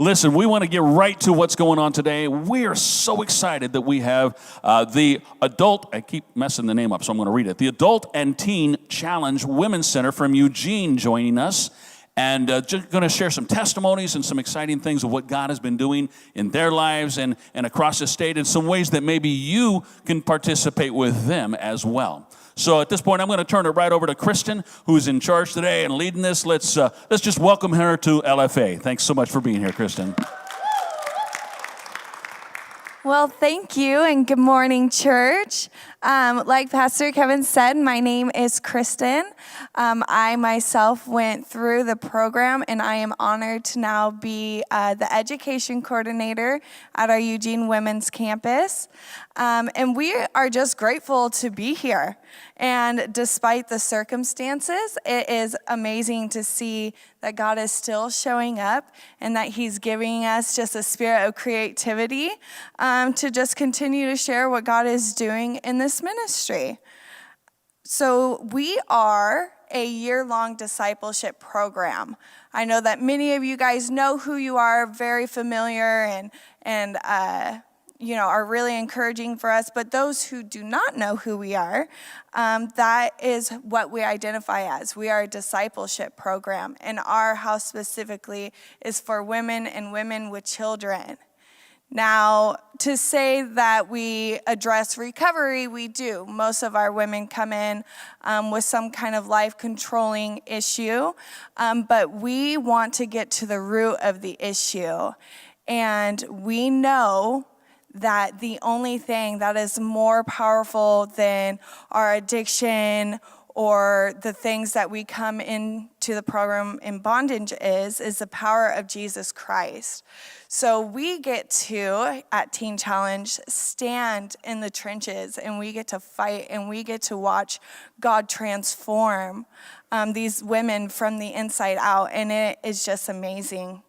Listen, we want to get right to what's going on today. We are so excited that we have the Adult, I keep messing the name up, so I'm going to read it. The Adult and Teen Challenge Women's Center from Eugene joining us. And just going to share some testimonies and some exciting things of what God has been doing in their lives and across the state, and some ways that maybe you can participate with them as well. So at this point, I'm going to turn it right over to Kristen, who's in charge today and leading this. Let's just welcome her to LFA. Thanks so much for being here, Kristen. Well, thank you, and good morning, church. Like Pastor Kevin said, my name is Kristen. I myself went through the program, and I am honored to now be the education coordinator at our Eugene Women's Campus. And we are just grateful to be here. And despite the circumstances, it is amazing to see that God is still showing up and that He's giving us just a spirit of creativity to just continue to share what God is doing in this ministry. So we are a year-long discipleship program. I know that many of you guys know who you are, very familiar and are really encouraging for us. But those who do not know who we are, that is what we identify as. We are a discipleship program, and our house specifically is for women and women with children. Now, to say that we address recovery, we do. Most of our women come in with some kind of life-controlling issue, but we want to get to the root of the issue. And we know that the only thing that is more powerful than our addiction or the things that we come into the program in bondage is the power of Jesus Christ. So we get to, at Teen Challenge, stand in the trenches, and we get to fight, and we get to watch God transform these women from the inside out, and it is just amazing.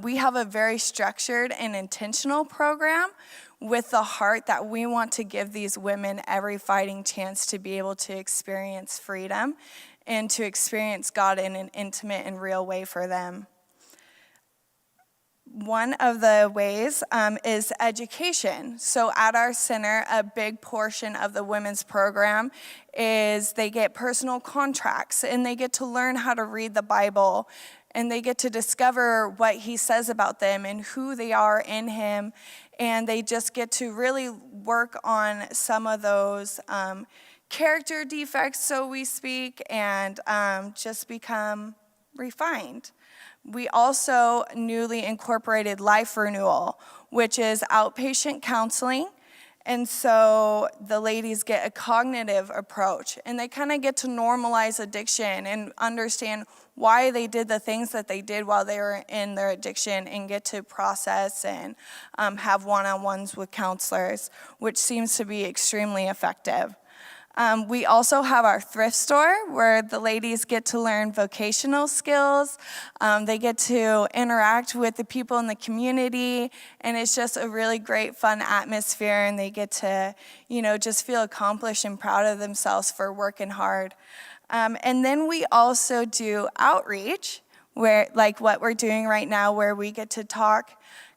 We have a very structured and intentional program with the heart that we want to give these women every fighting chance to be able to experience freedom and to experience God in an intimate and real way for them. One of the ways is education. So at our center, a big portion of the women's program is they get personal contracts, and they get to learn how to read the Bible, and they get to discover what He says about them and who they are in Him, and they just get to really work on some of those character defects, so we speak, and just become refined. We also newly incorporated Life Renewal, which is outpatient counseling. And so the ladies get a cognitive approach, and they kind of get to normalize addiction and understand why they did the things that they did while they were in their addiction, and get to process and have one-on-ones with counselors, which seems to be extremely effective. We also have our Thrift Store, where the ladies get to learn vocational skills. They get to interact with the people in the community, and it's just a really great, fun atmosphere, and they get to, just feel accomplished and proud of themselves for working hard. And then we also do outreach, where, like what we're doing right now, where we get to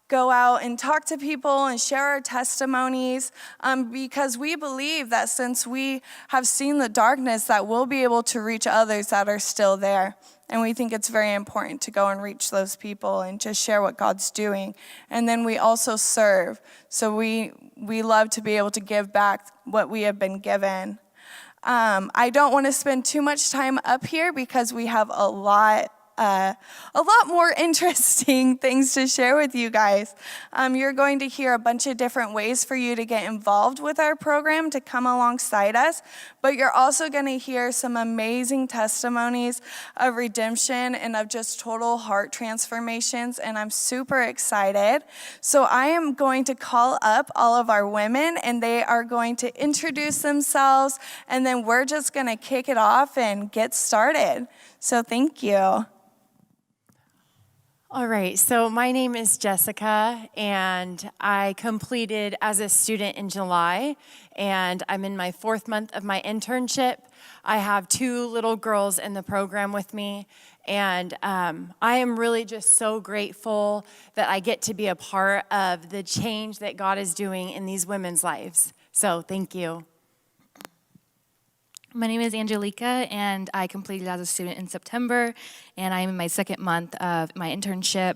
go out and talk to people and share our testimonies, because we believe that since we have seen the darkness, that we'll be able to reach others that are still there. And we think it's very important to go and reach those people and just share what God's doing. And then we also serve. So we love to be able to give back what we have been given. I don't want to spend too much time up here because we have a lot more interesting things to share with you guys. You're going to hear a bunch of different ways for you to get involved with our program, to come alongside us, but you're also going to hear some amazing testimonies of redemption and of just total heart transformations, and I'm super excited. So I am going to call up all of our women, and they are going to introduce themselves, and then we're just going to kick it off and get started. So thank you. All right, so my name is Jessica, and I completed as a student in July, and I'm in my 4th month of my internship. I have 2 little girls in the program with me, and I am really just so grateful that I get to be a part of the change that God is doing in these women's lives. So thank you. My name is Angelica, and I completed as a student in September, and I'm in my 2nd month of my internship.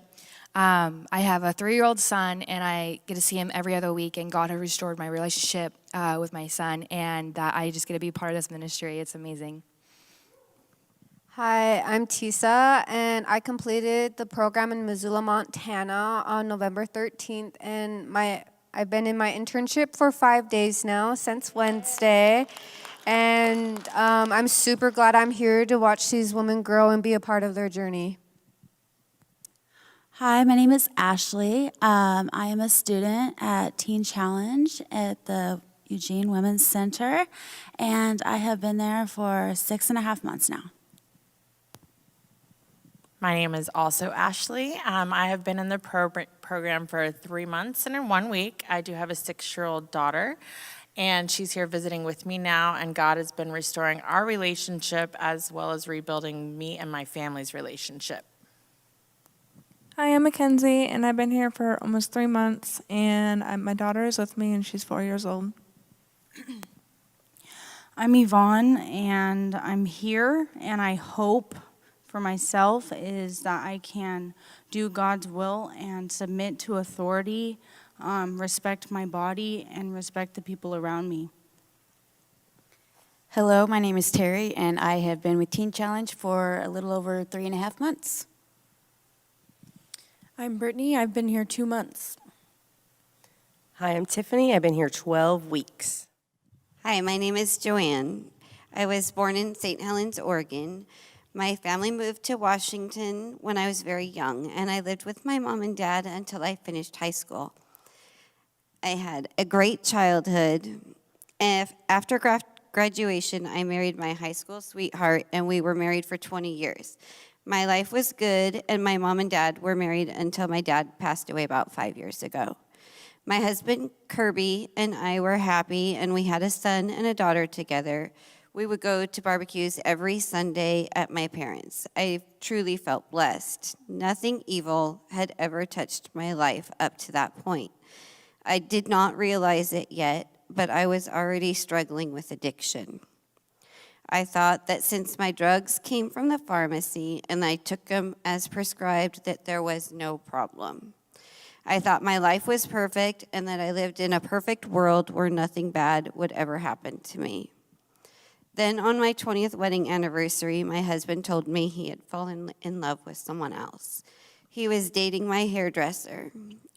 I have a 3-year-old son, and I get to see him every other week, and God has restored my relationship with my son, and that I just get to be part of this ministry. It's amazing. Hi, I'm Tisa, and I completed the program in Missoula, Montana on November 13th, and I've been in my internship for 5 days now, since Wednesday, and I'm super glad I'm here to watch these women grow and be a part of their journey. Hi, my name is Ashley. I am a student at Teen Challenge at the Eugene Women's Center, and I have been there for 6.5 months now. My name is also Ashley. I have been in the program for 3 months and in 1 week. I do have a 6-year-old daughter, and she's here visiting with me now, and God has been restoring our relationship as well as rebuilding me and my family's relationship. Hi, I'm Mackenzie, and I've been here for almost 3 months, and my daughter is with me, and she's 4 years old. I'm Yvonne, and I'm here, and I hope for myself is that I can do God's will and submit to authority, respect my body, and respect the people around me. Hello, my name is Terry, and I have been with Teen Challenge for a little over 3.5 months. I'm Brittany. I've been here 2 months. Hi, I'm Tiffany. I've been here 12 weeks. Hi, my name is Joanne. I was born in St. Helens, Oregon. My family moved to Washington when I was very young, and I lived with my mom and dad until I finished high school. I had a great childhood. After graduation, I married my high school sweetheart, and we were married for 20 years. My life was good, and my mom and dad were married until my dad passed away about 5 years ago. My husband, Kirby, and I were happy, and we had a son and a daughter together. We would go to barbecues every Sunday at my parents'. I truly felt blessed. Nothing evil had ever touched my life up to that point. I did not realize it yet, but I was already struggling with addiction. I thought that since my drugs came from the pharmacy and I took them as prescribed, that there was no problem. I thought my life was perfect and that I lived in a perfect world where nothing bad would ever happen to me. Then on my 20th wedding anniversary, my husband told me he had fallen in love with someone else. He was dating my hairdresser.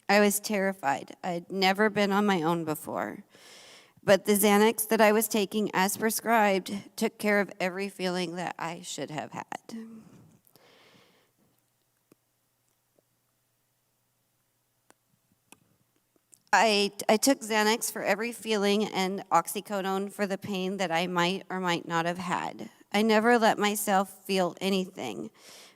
I was terrified. I'd never been on my own before. But the Xanax that I was taking as prescribed took care of every feeling that I should have had. I took Xanax for every feeling and oxycodone for the pain that I might or might not have had. I never let myself feel anything.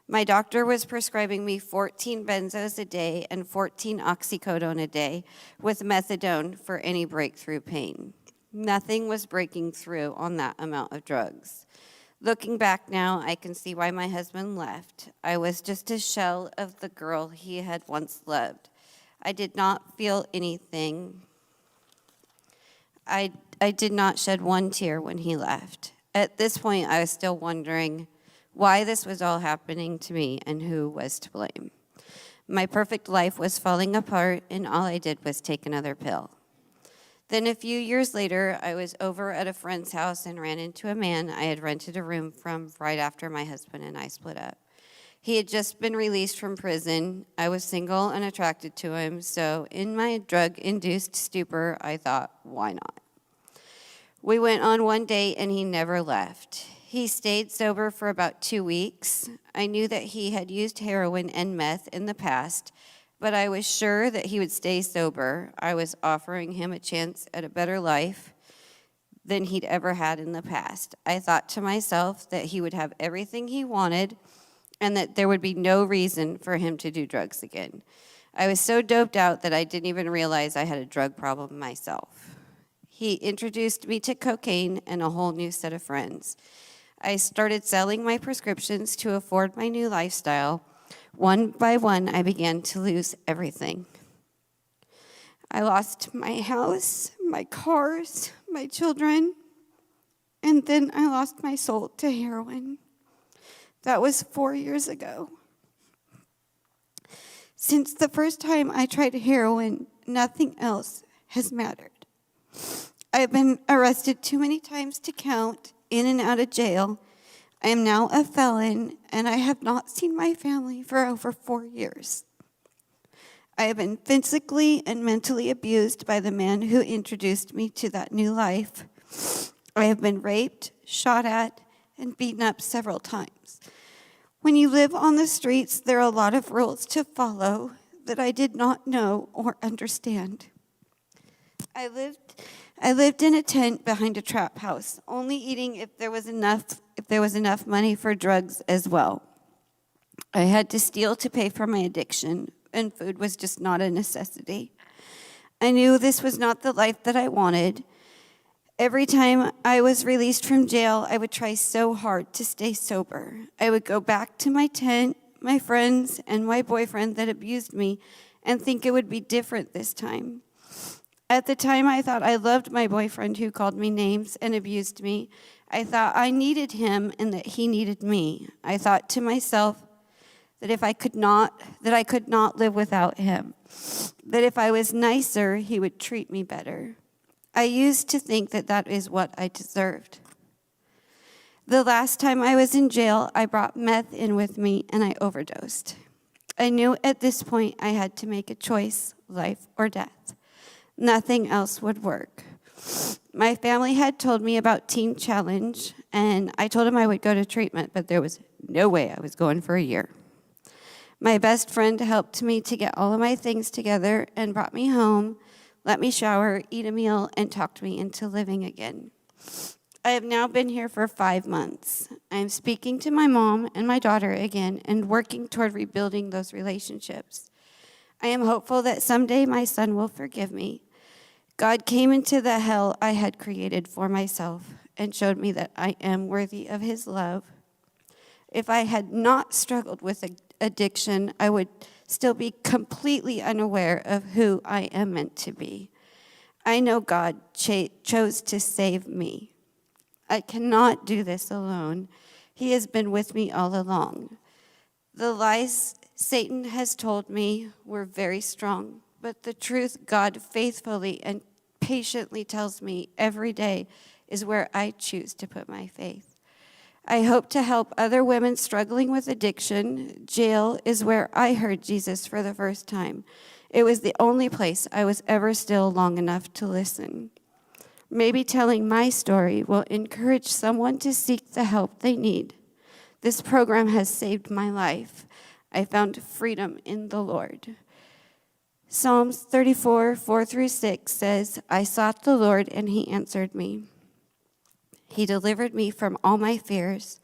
My doctor was prescribing me 14 benzos a day and 14 oxycodone a day with methadone for any breakthrough pain. Nothing was breaking through on that amount of drugs. Looking back now, I can see why my husband left. I was just a shell of the girl he had once loved. I did not feel anything. I did not shed one tear when he left. At this point, I was still wondering why this was all happening to me and who was to blame. My perfect life was falling apart, and all I did was take another pill. Then a few years later, I was over at a friend's house and ran into a man I had rented a room from right after my husband and I split up. He had just been released from prison. I was single and attracted to him, so in my drug-induced stupor, I thought, why not? We went on one date, and he never left. He stayed sober for about 2 weeks. I knew that he had used heroin and meth in the past, but I was sure that he would stay sober. I was offering him a chance at a better life than he'd ever had in the past. I thought to myself that he would have everything he wanted, and that there would be no reason for him to do drugs again. I was so doped out that I didn't even realize I had a drug problem myself. He introduced me to cocaine and a whole new set of friends. I started selling my prescriptions to afford my new lifestyle. One by one, I began to lose everything. I lost my house, my cars, my children, and then I lost my soul to heroin. That was 4 years ago. Since the first time I tried heroin, nothing else has mattered. I've been arrested too many times to count, in and out of jail. I am now a felon, and I have not seen my family for over 4 years. I have been physically and mentally abused by the man who introduced me to that new life. I have been raped, shot at, and beaten up several times. When you live on the streets, there are a lot of rules to follow that I did not know or understand. I lived in a tent behind a trap house, only eating if there was enough money for drugs as well. I had to steal to pay for my addiction, and food was just not a necessity. I knew this was not the life that I wanted. Every time I was released from jail, I would try so hard to stay sober. I would go back to my tent, my friends, and my boyfriend that abused me, and think it would be different this time. At the time, I thought I loved my boyfriend who called me names and abused me. I thought I needed him and that he needed me. I thought to myself that I could not live without him. That if I was nicer, he would treat me better. I used to think that that is what I deserved. The last time I was in jail, I brought meth in with me and I overdosed. I knew at this point I had to make a choice, life or death. Nothing else would work. My family had told me about Teen Challenge, and I told them I would go to treatment, but there was no way I was going for a year. My best friend helped me to get all of my things together and brought me home, let me shower, eat a meal, and talked me into living again. I have now been here for 5 months. I am speaking to my mom and my daughter again and working toward rebuilding those relationships. I am hopeful that someday my son will forgive me. God came into the hell I had created for myself and showed me that I am worthy of his love. If I had not struggled with addiction, I would still be completely unaware of who I am meant to be. I know God chose to save me. I cannot do this alone. He has been with me all along. The lies Satan has told me were very strong, but the truth God faithfully and patiently tells me every day is where I choose to put my faith. I hope to help other women struggling with addiction. Jail is where I heard Jesus for the first time. It was the only place I was ever still long enough to listen. Maybe telling my story will encourage someone to seek the help they need. This program has saved my life. I found freedom in the Lord. Psalms 34, 4-6 says, I sought the Lord and he answered me. He delivered me from all my fears.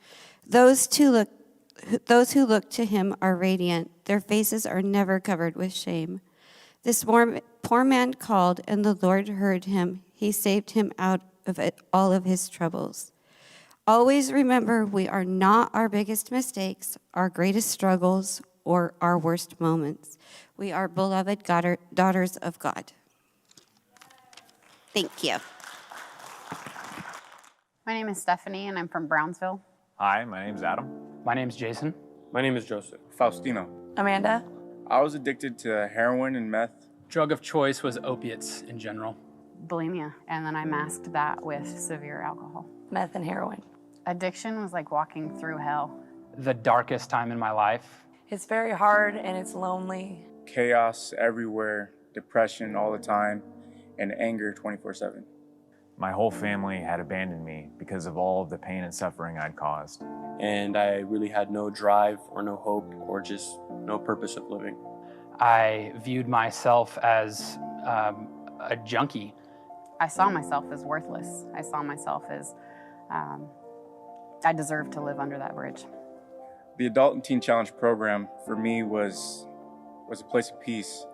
Those who look to him are radiant. Their faces are never covered with shame. This poor man called, and the Lord heard him. He saved him out of all of his troubles. Always remember, we are not our biggest mistakes, our greatest struggles, or our worst moments. We are beloved daughters of God. Thank you. My name is Stephanie, and I'm from Brownsville. Hi, my name's Adam. My name's Jason. My name is Joseph. Faustino. Amanda. I was addicted to heroin and meth. Drug of choice was opiates in general. Bulimia, and then I masked that with severe alcohol. Meth and heroin. Addiction was like walking through hell. The darkest time in my life. It's very hard and it's lonely. Chaos everywhere, depression all the time, and anger 24/7. My whole family had abandoned me because of all of the pain and suffering I'd caused. And I really had no drive or no hope or just no purpose of living. I viewed myself as a junkie. I saw myself as worthless. I saw myself as I deserved to live under that bridge. The Adult and Teen Challenge program for me was a place of peace,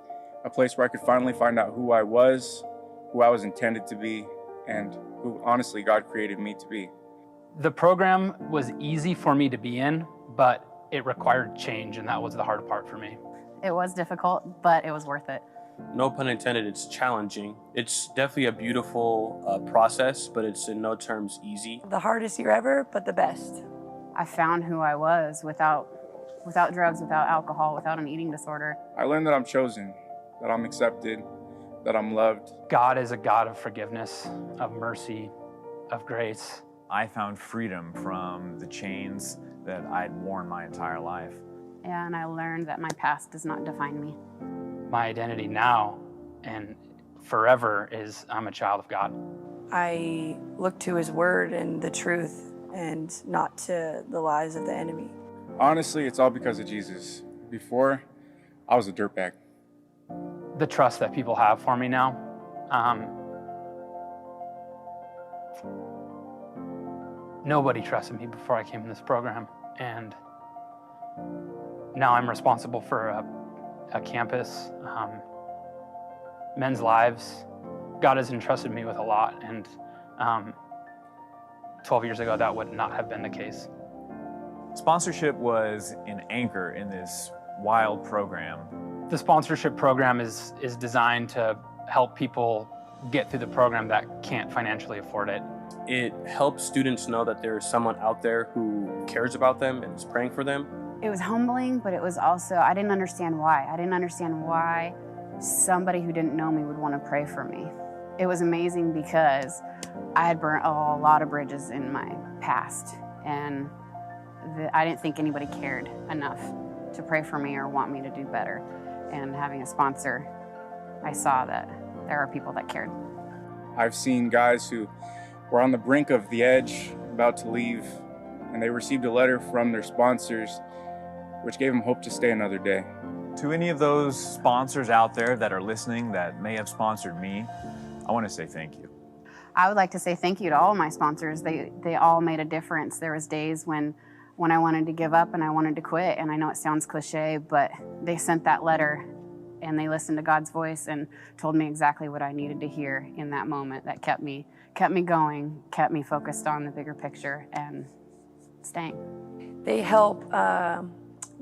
a place where I could finally find out who I was intended to be, and who honestly God created me to be. The program was easy for me to be in, but it required change, and that was the hard part for me. It was difficult, but it was worth it. No pun intended, it's challenging. It's definitely a beautiful process, but it's in no terms easy. The hardest year ever, but the best. I found who I was without drugs, without alcohol, without an eating disorder. I learned that I'm chosen, that I'm accepted, that I'm loved. God is a God of forgiveness, of mercy, of grace. I found freedom from the chains that I'd worn my entire life. And I learned that my past does not define me. My identity now and forever is I'm a child of God. I look to his word and the truth and not to the lies of the enemy. Honestly, it's all because of Jesus. Before, I was a dirtbag. The trust that people have for me now, nobody trusted me before I came in this program, and now I'm responsible for a campus, men's lives. God has entrusted me with a lot, and 12 years ago, that would not have been the case. Sponsorship was an anchor in this wild program. The sponsorship program is designed to help people get through the program that can't financially afford it. It helps students know that there's someone out there who cares about them and is praying for them. It was humbling, but it was also, I didn't understand why. I didn't understand why somebody who didn't know me would want to pray for me. It was amazing because I had burnt a lot of bridges in my past, and I didn't think anybody cared enough to pray for me or want me to do better. And having a sponsor, I saw that there are people that cared. I've seen guys who were on the brink of the edge, about to leave, and they received a letter from their sponsors, which gave them hope to stay another day. To any of those sponsors out there that are listening that may have sponsored me, I want to say thank you. I would like to say thank you to all my sponsors. They all made a difference. There was days when I wanted to give up and I wanted to quit, and I know it sounds cliche, but they sent that letter and they listened to God's voice and told me exactly what I needed to hear in that moment. That kept me going, kept me focused on the bigger picture and staying. They help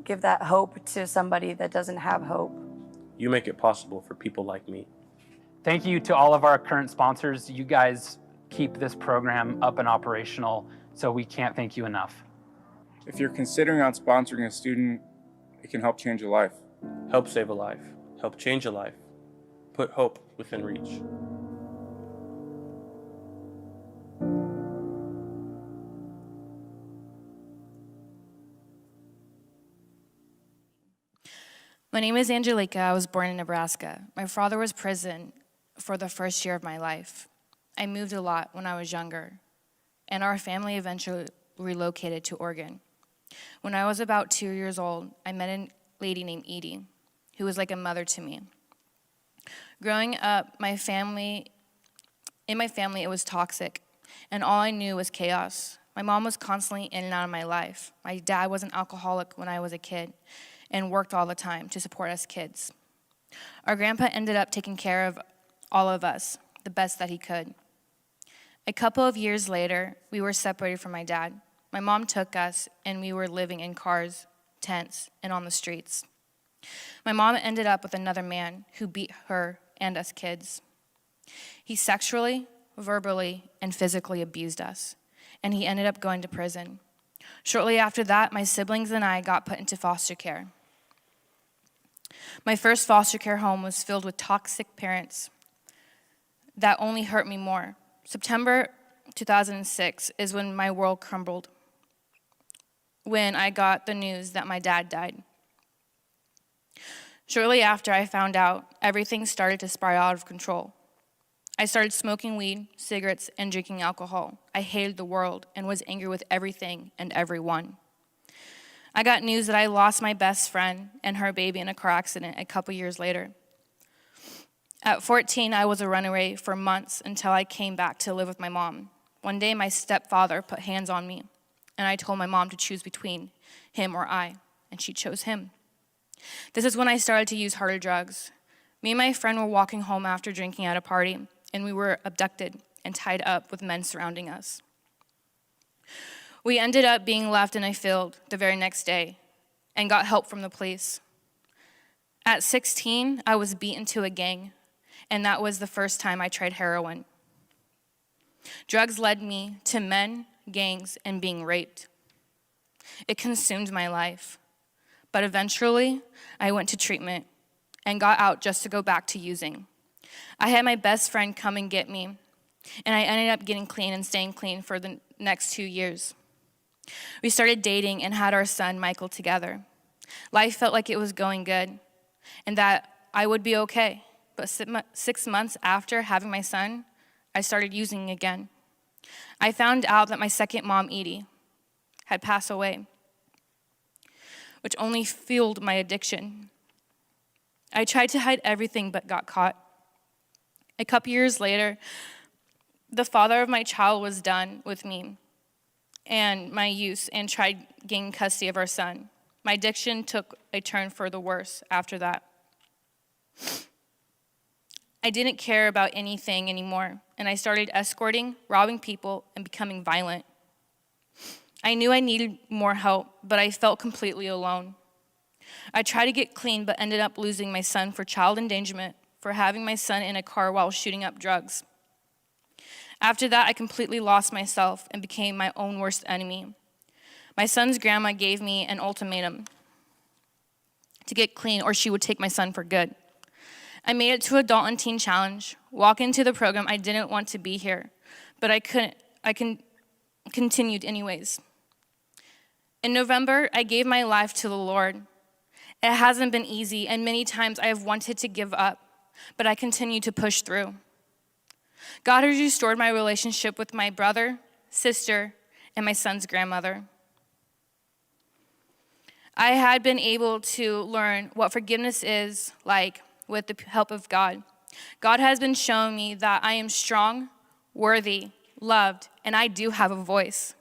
give that hope to somebody that doesn't have hope. You make it possible for people like me. Thank you to all of our current sponsors. You guys keep this program up and operational, so we can't thank you enough. If you're considering on sponsoring a student, it can help change a life. Help save a life. Help change a life. Put hope within reach. My name is Angelica. I was born in Nebraska. My father was in prison for the first year of my life. I moved a lot when I was younger, and our family eventually relocated to Oregon. When I was about 2 years old, I met a lady named Edie, who was like a mother to me. Growing up, in my family, it was toxic, and all I knew was chaos. My mom was constantly in and out of my life. My dad was an alcoholic when I was a kid and worked all the time to support us kids. Our grandpa ended up taking care of all of us the best that he could. A couple of years later, we were separated from my dad. My mom took us, and we were living in cars, tents, and on the streets. My mom ended up with another man who beat her and us kids. He sexually, verbally, and physically abused us, and he ended up going to prison. Shortly after that, my siblings and I got put into foster care. My first foster care home was filled with toxic parents that only hurt me more. September 2006 is when my world crumbled, when I got the news that my dad died. Shortly after I found out, everything started to spiral out of control. I started smoking weed, cigarettes, and drinking alcohol. I hated the world and was angry with everything and everyone. I got news that I lost my best friend and her baby in a car accident a couple years later. At 14, I was a runaway for months until I came back to live with my mom. One day, my stepfather put hands on me, and I told my mom to choose between him or I, and she chose him. This is when I started to use harder drugs. Me and my friend were walking home after drinking at a party, and we were abducted and tied up with men surrounding us. We ended up being left in a field the very next day and got help from the police. At 16, I was beaten to a gang, and that was the first time I tried heroin. Drugs led me to men, gangs, and being raped. It consumed my life. But eventually, I went to treatment and got out just to go back to using. I had my best friend come and get me, and I ended up getting clean and staying clean for the next 2 years. We started dating and had our son, Michael, together. Life felt like it was going good and that I would be okay. But 6 months after having my son, I started using again. I found out that my second mom, Edie, had passed away, which only fueled my addiction. I tried to hide everything but got caught. A couple years later, the father of my child was done with me and my use and tried gaining custody of our son. My addiction took a turn for the worse after that. I didn't care about anything anymore, and I started escorting, robbing people, and becoming violent. I knew I needed more help, but I felt completely alone. I tried to get clean, but ended up losing my son for child endangerment for having my son in a car while shooting up drugs. After that, I completely lost myself and became my own worst enemy. My son's grandma gave me an ultimatum to get clean or she would take my son for good. I made it to Adult and Teen Challenge, walk into the program. I didn't want to be here, but I continued anyways. In November, I gave my life to the Lord. It hasn't been easy, and many times I have wanted to give up, but I continue to push through. God has restored my relationship with my brother, sister, and my son's grandmother. I had been able to learn what forgiveness is like with the help of God. God has been showing me that I am strong, worthy, loved, and I do have a voice.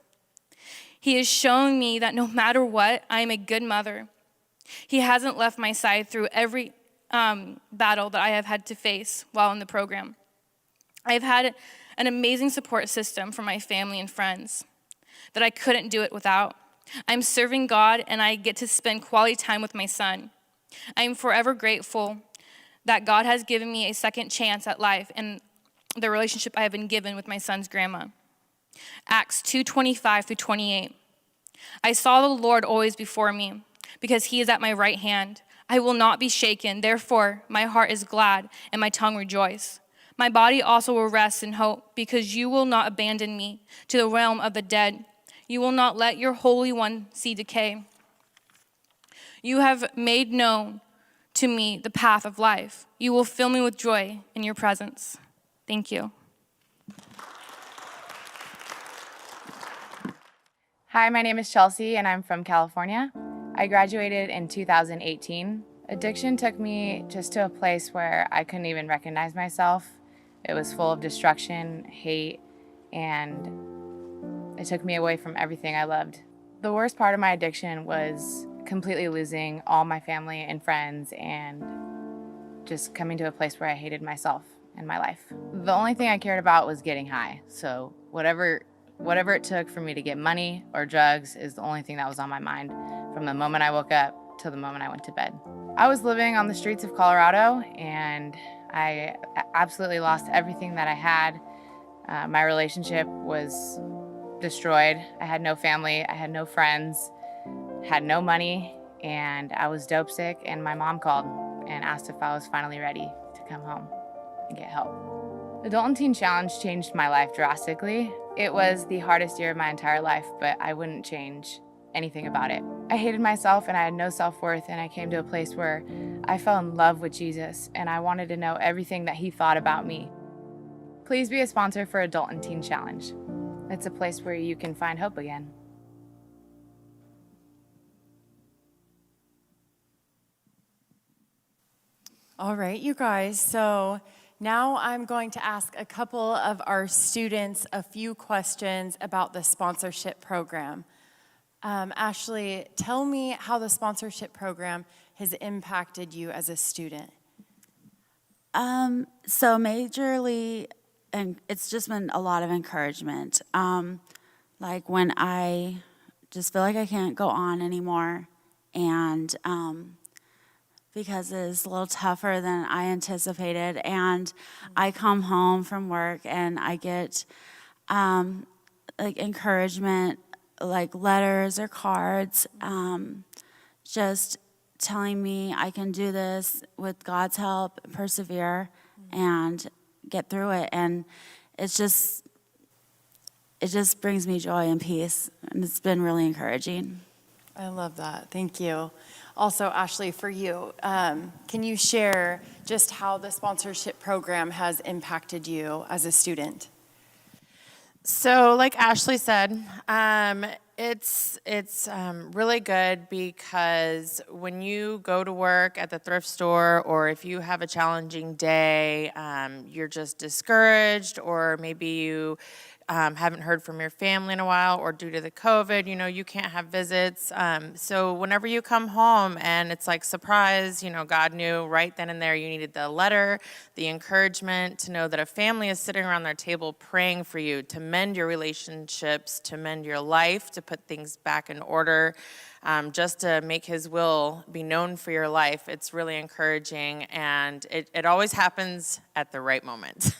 He is showing me that no matter what, I am a good mother. He hasn't left my side through every battle that I have had to face while in the program. I've had an amazing support system from my family and friends that I couldn't do it without. I'm serving God, and I get to spend quality time with my son. I am forever grateful that God has given me a second chance at life and the relationship I have been given with my son's grandma. Acts 2:25-28. I saw the Lord always before me, because he is at my right hand. I will not be shaken. Therefore, my heart is glad and my tongue rejoice. My body also will rest in hope, because you will not abandon me to the realm of the dead. You will not let your Holy One see decay. You have made known to me the path of life. You will fill me with joy in your presence. Thank you. Hi, my name is Chelsea, and I'm from California. I graduated in 2018. Addiction took me just to a place where I couldn't even recognize myself. It was full of destruction, hate, and it took me away from everything I loved. The worst part of my addiction was completely losing all my family and friends and just coming to a place where I hated myself and my life. The only thing I cared about was getting high. So whatever it took for me to get money or drugs is the only thing that was on my mind from the moment I woke up till the moment I went to bed. I was living on the streets of Colorado, and I absolutely lost everything that I had. My relationship was destroyed. I had no family, I had no friends, had no money, and I was dope sick, and my mom called and asked if I was finally ready to come home and get help. Adult and Teen Challenge changed my life drastically. It was the hardest year of my entire life, but I wouldn't change anything about it. I hated myself and I had no self-worth, and I came to a place where I fell in love with Jesus, and I wanted to know everything that he thought about me. Please be a sponsor for Adult and Teen Challenge. It's a place where you can find hope again. All right, you guys, so now I'm going to ask a couple of our students a few questions about the sponsorship program. Ashley, tell me how the sponsorship program has impacted you as a student. So majorly, and it's just been a lot of encouragement. Like when I just feel like I can't go on anymore, and because it's a little tougher than I anticipated, and I come home from work and I get like encouragement, like letters or cards, just telling me I can do this with God's help, persevere, and get through it. And it just brings me joy and peace, and it's been really encouraging. I love that. Thank you. Also, Ashley, for you, can you share just how the sponsorship program has impacted you as a student? So, like Ashley said, it's really good because when you go to work at the thrift store, or if you have a challenging day, you're just discouraged, or maybe you haven't heard from your family in a while, or due to the COVID, you can't have visits. So whenever you come home and it's like surprise, God knew right then and there you needed the letter, the encouragement to know that a family is sitting around their table praying for you to mend your relationships, to mend your life, to put things back in order, just to make His will be known for your life. It's really encouraging, and it always happens at the right moment.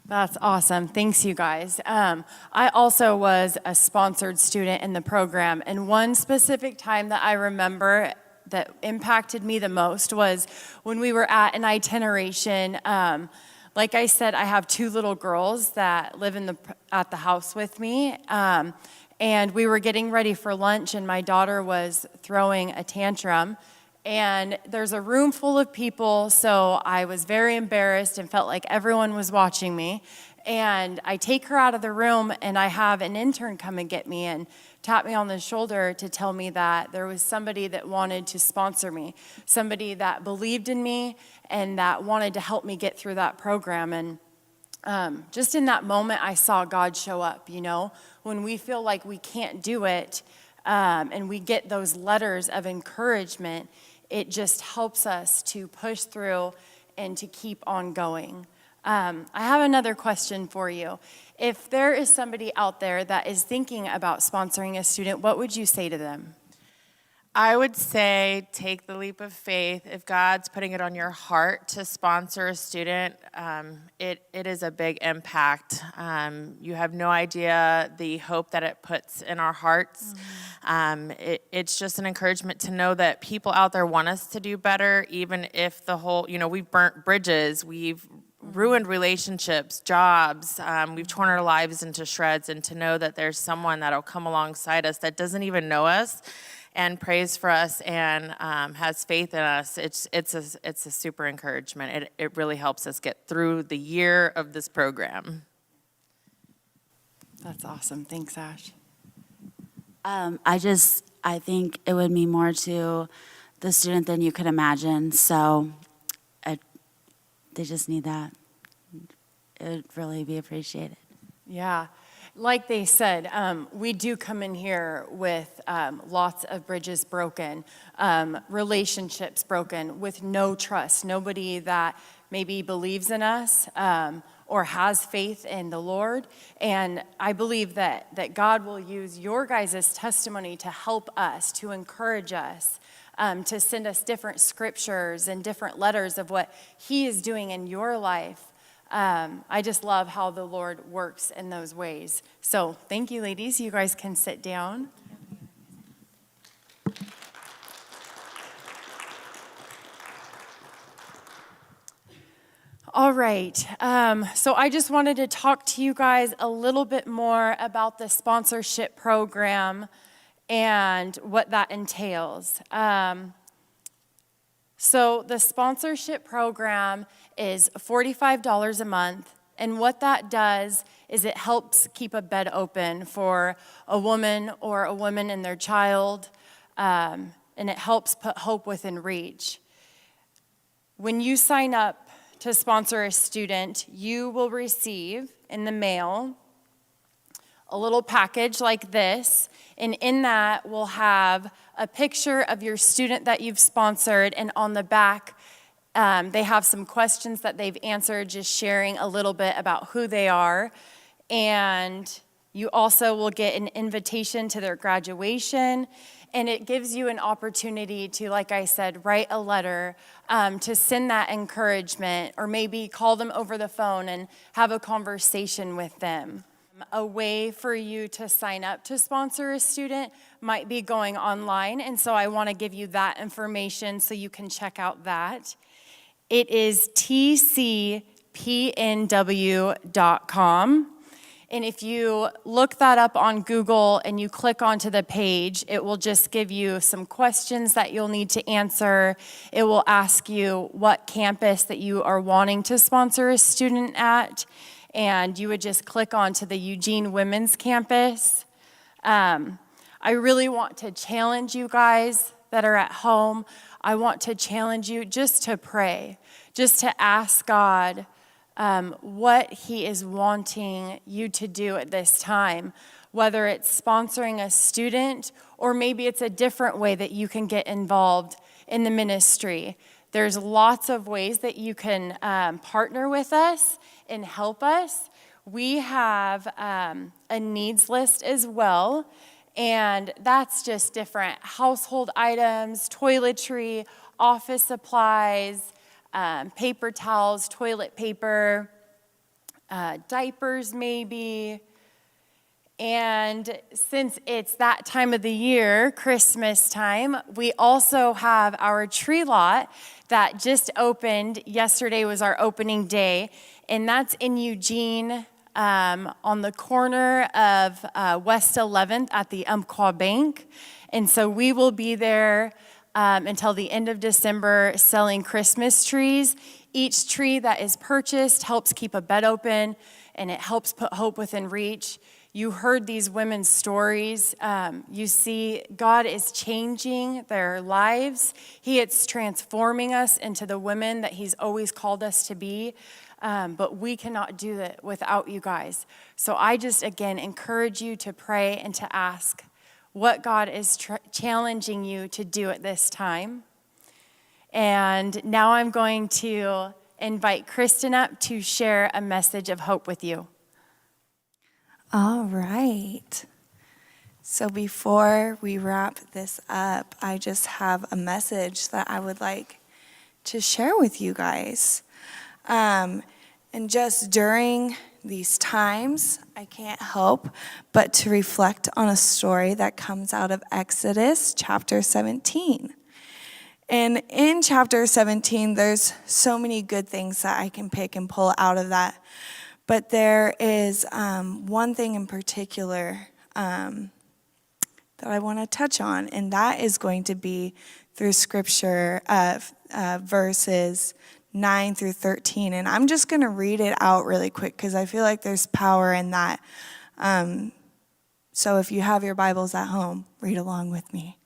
That's awesome. Thanks, you guys. I also was a sponsored student in the program, and one specific time that I remember that impacted me the most was when we were at an itineration. Like I said, I have 2 little girls that live at the house with me, and we were getting ready for lunch, and my daughter was throwing a tantrum. And there's a room full of people, so I was very embarrassed and felt like everyone was watching me. And I take her out of the room, and I have an intern come and get me and tap me on the shoulder to tell me that there was somebody that wanted to sponsor me, somebody that believed in me and that wanted to help me get through that program. And just in that moment, I saw God show up, when we feel like we can't do it, and we get those letters of encouragement, it just helps us to push through and to keep on going. I have another question for you. If there is somebody out there that is thinking about sponsoring a student, what would you say to them? I would say take the leap of faith. If God's putting it on your heart to sponsor a student, it is a big impact. You have no idea the hope that it puts in our hearts. It's just an encouragement to know that people out there want us to do better, even if we've burnt bridges, we've ruined relationships, jobs, we've torn our lives into shreds, and to know that there's someone that'll come alongside us that doesn't even know us and prays for us and has faith in us, it's a super encouragement. It really helps us get through the year of this program. That's awesome. Thanks, Ash. I think it would mean more to the student than you could imagine. So they just need that. It would really be appreciated. Yeah. Like they said, we do come in here with lots of bridges broken, relationships broken, with no trust, nobody that maybe believes in us or has faith in the Lord. And I believe that God will use your guys' testimony to help us, to encourage us, to send us different scriptures and different letters of what He is doing in your life. I just love how the Lord works in those ways. So thank you, ladies. You guys can sit down. All right. So I just wanted to talk to you guys a little bit more about the sponsorship program and what that entails. So the sponsorship program is $45 a month, and what that does is it helps keep a bed open for a woman or a woman and their child, and it helps put hope within reach. When you sign up to sponsor a student, you will receive in the mail a little package like this, and in that we'll have a picture of your student that you've sponsored, and on the back they have some questions that they've answered, just sharing a little bit about who they are. And you also will get an invitation to their graduation, and it gives you an opportunity to, like I said, write a letter to send that encouragement, or maybe call them over the phone and have a conversation with them. A way for you to sign up to sponsor a student might be going online, and so I want to give you that information so you can check out that. It is tcpnw.com. And if you look that up on Google and you click onto the page, it will just give you some questions that you'll need to answer. It will ask you what campus that you are wanting to sponsor a student at, and you would just click onto the Eugene Women's Campus. I really want to challenge you guys that are at home. I want to challenge you just to pray, just to ask God what He is wanting you to do at this time, whether it's sponsoring a student or maybe it's a different way that you can get involved in the ministry. There's lots of ways that you can partner with us and help us. We have a needs list as well, and that's just different household items, toiletry, office supplies, paper towels, toilet paper, diapers maybe. And since it's that time of the year, Christmas time, we also have our tree lot that just opened. Yesterday was our opening day, and that's in Eugene on the corner of West 11th at the Umpqua Bank. And so we will be there until the end of December selling Christmas trees. Each tree that is purchased helps keep a bed open, and it helps put hope within reach. You heard these women's stories. You see God is changing their lives. He is transforming us into the women that He's always called us to be. But we cannot do it without you guys. So I just, again, encourage you to pray and to ask what God is challenging you to do at this time. And now I'm going to invite Kristen up to share a message of hope with you. All right. So before we wrap this up, I just have a message that I would like to share with you guys. And just during these times, I can't help but to reflect on a story that comes out of Exodus chapter 17. And in chapter 17, there's so many good things that I can pick and pull out of that. But there is one thing in particular that I want to touch on, and that is going to be through scripture verses 9 through 13. And I'm just going to read it out really quick because I feel like there's power in that. So if you have your Bibles at home, read along with me.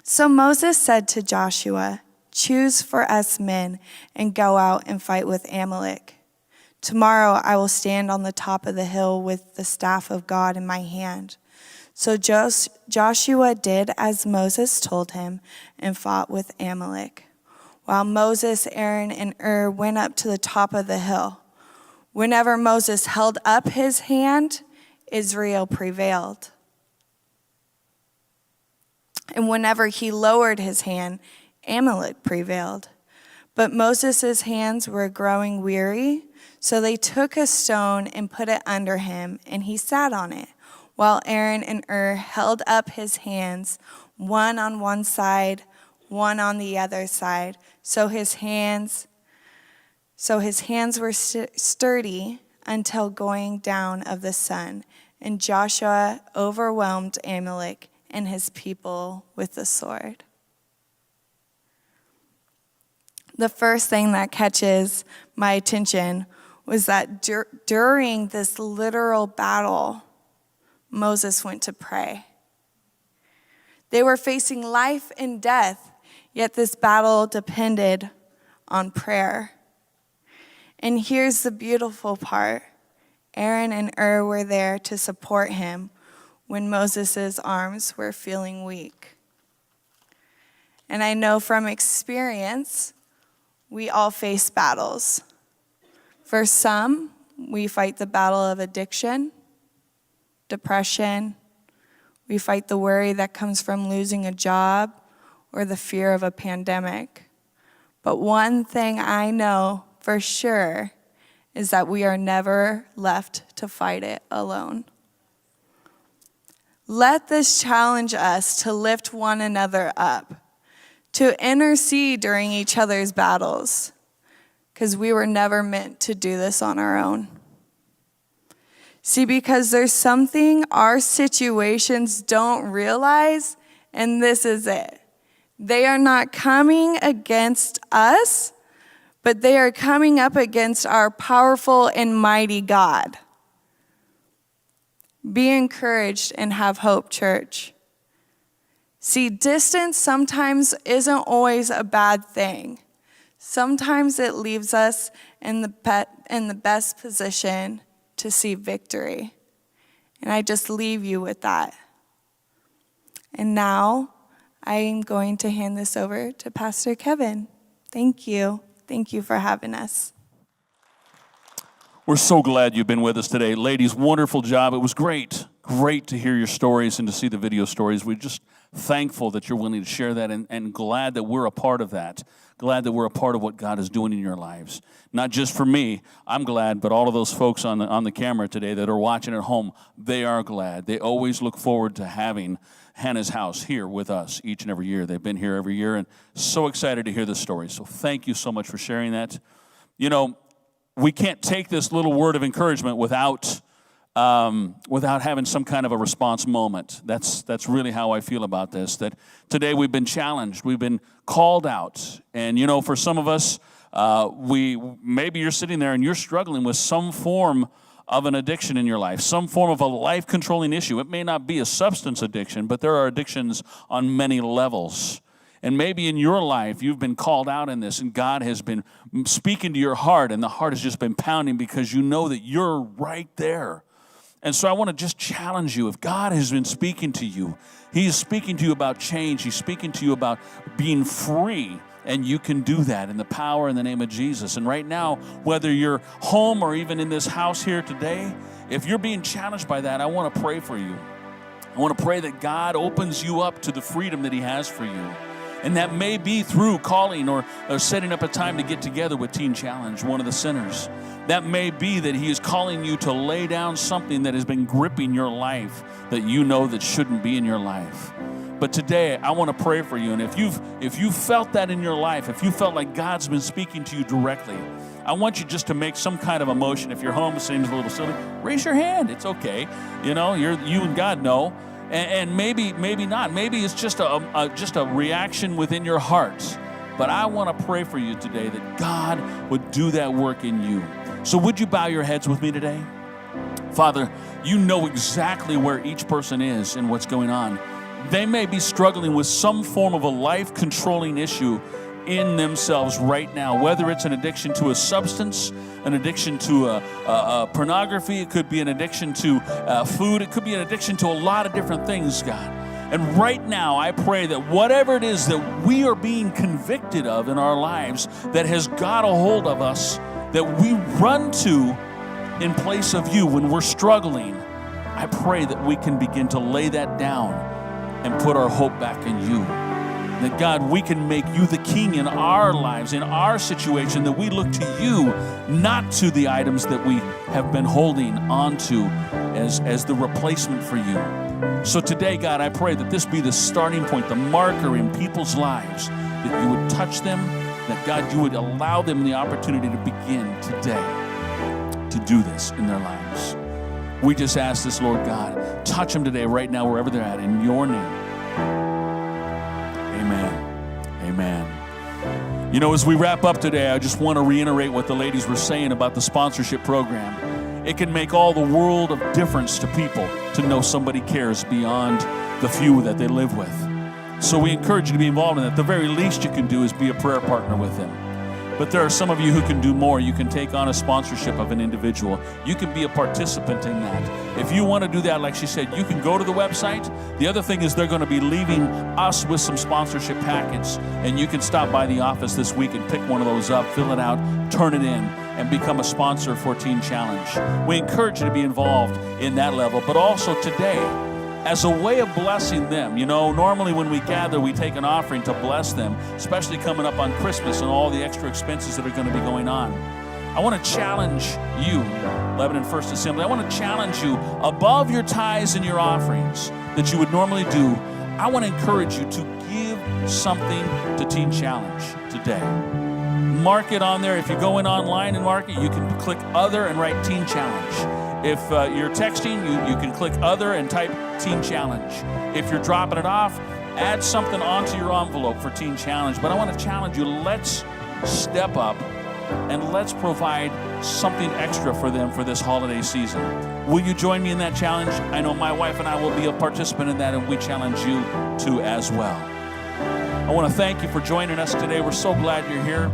So Moses said to Joshua, "Choose for us men and go out and fight with Amalek. Tomorrow I will stand on the top of the hill with the staff of God in my hand." So Joshua did as Moses told him and fought with Amalek, while Moses, Aaron, and went up to the top of the hill. Whenever Moses held up his hand, Israel prevailed. And whenever he lowered his hand, Amalek prevailed. But Moses' hands were growing weary, so they took a stone and put it under him, and he sat on it, while Aaron and held up his hands, one on one side, one on the other side. So his hands were sturdy until going down of the sun. And Joshua overwhelmed Amalek and his people with the sword. The first thing that catches my attention was that during this literal battle, Moses went to pray. They were facing life and death, yet this battle depended on prayer. And here's the beautiful part. Aaron and Ur were there to support him when Moses' arms were feeling weak. And I know from experience, we all face battles. For some, we fight the battle of addiction, depression. We fight the worry that comes from losing a job or the fear of a pandemic. But one thing I know for sure is that we are never left to fight it alone. Let this challenge us to lift one another up, to intercede during each other's battles, because we were never meant to do this on our own. See, because there's something our situations don't realize, and this is it. They are not coming against us, but they are coming up against our powerful and mighty God. Be encouraged and have hope, church. See, distance sometimes isn't always a bad thing. Sometimes it leaves us in the best position to see victory. And I just leave you with that. And now I am going to hand this over to Pastor Kevin. Thank you. Thank you for having us. We're so glad you've been with us today. Ladies, wonderful job. It was great. Great to hear your stories and to see the video stories. We're just thankful that you're willing to share that and glad that we're a part of that. Glad that we're a part of what God is doing in your lives. Not just for me, I'm glad, but all of those folks on the camera today that are watching at home, they are glad. They always look forward to having Hannah's House here with us each and every year. They've been here every year and so excited to hear the story. So thank you so much for sharing that. You know, we can't take this little word of encouragement without having some kind of a response moment. That's really how I feel about this, that today we've been challenged, we've been called out. And you know, for some of us, maybe you're sitting there and you're struggling with some form of an addiction in your life, some form of a life-controlling issue. It may not be a substance addiction, but there are addictions on many levels. And maybe in your life, you've been called out in this, and God has been speaking to your heart, and the heart has just been pounding because you know that you're right there. And so I want to just challenge you. If God has been speaking to you, He's speaking to you about change. He's speaking to you about being free, and you can do that in the power in the name of Jesus. And right now, whether you're home or even in this house here today, if you're being challenged by that, I want to pray for you. I want to pray that God opens you up to the freedom that He has for you. And that may be through calling or setting up a time to get together with Teen Challenge, one of the centers. That may be that He is calling you to lay down something that has been gripping your life that you know that shouldn't be in your life. But today, I want to pray for you. And if you've felt that in your life, if you felt like God's been speaking to you directly, I want you just to make some kind of a motion. If you're home, it seems a little silly, raise your hand. It's okay. You know, you and God know. And maybe not. Maybe it's just a reaction within your heart. But I want to pray for you today that God would do that work in you. So would you bow your heads with me today? Father, you know exactly where each person is and what's going on. They may be struggling with some form of a life-controlling issue in themselves right now, whether it's an addiction to a substance, an addiction to pornography, it could be an addiction to food, it could be an addiction to a lot of different things, God. And right now, I pray that whatever it is that we are being convicted of in our lives that has got a hold of us, that we run to in place of you when we're struggling, I pray that we can begin to lay that down and put our hope back in you. That, God, we can make you the king in our lives, in our situation, that we look to you, not to the items that we have been holding onto as the replacement for you. So today, God, I pray that this be the starting point, the marker in people's lives, that you would touch them, that, God, you would allow them the opportunity to begin today to do this in their lives. We just ask this, Lord God, touch them today, right now, wherever they're at, in your name. Amen. Amen. You know, as we wrap up today, I just want to reiterate what the ladies were saying about the sponsorship program. It can make all the world of difference to people to know somebody cares beyond the few that they live with. So we encourage you to be involved in that. The very least you can do is be a prayer partner with them. But there are some of you who can do more. You can take on a sponsorship of an individual. You can be a participant in that. If you want to do that, like she said, you can go to the website. The other thing is they're going to be leaving us with some sponsorship packets, and you can stop by the office this week and pick one of those up, fill it out, turn it in, and become a sponsor for Teen Challenge. We encourage you to be involved in that level, but also today, as a way of blessing them. You know, normally when we gather, we take an offering to bless them, especially coming up on Christmas and all the extra expenses that are going to be going on. I want to challenge you, Lebanon First Assembly, I want to challenge you above your tithes and your offerings that you would normally do. I want to encourage you to give something to Teen Challenge today. Mark it on there. If you go in online and mark it, you can click Other and write Teen Challenge. If you're texting, you can click Other and type Teen Challenge. If you're dropping it off, add something onto your envelope for Teen Challenge. But I want to challenge you, let's step up and let's provide something extra for them for this holiday season. Will you join me in that challenge? I know my wife and I will be a participant in that, and we challenge you to as well. I want to thank you for joining us today. We're so glad you're here.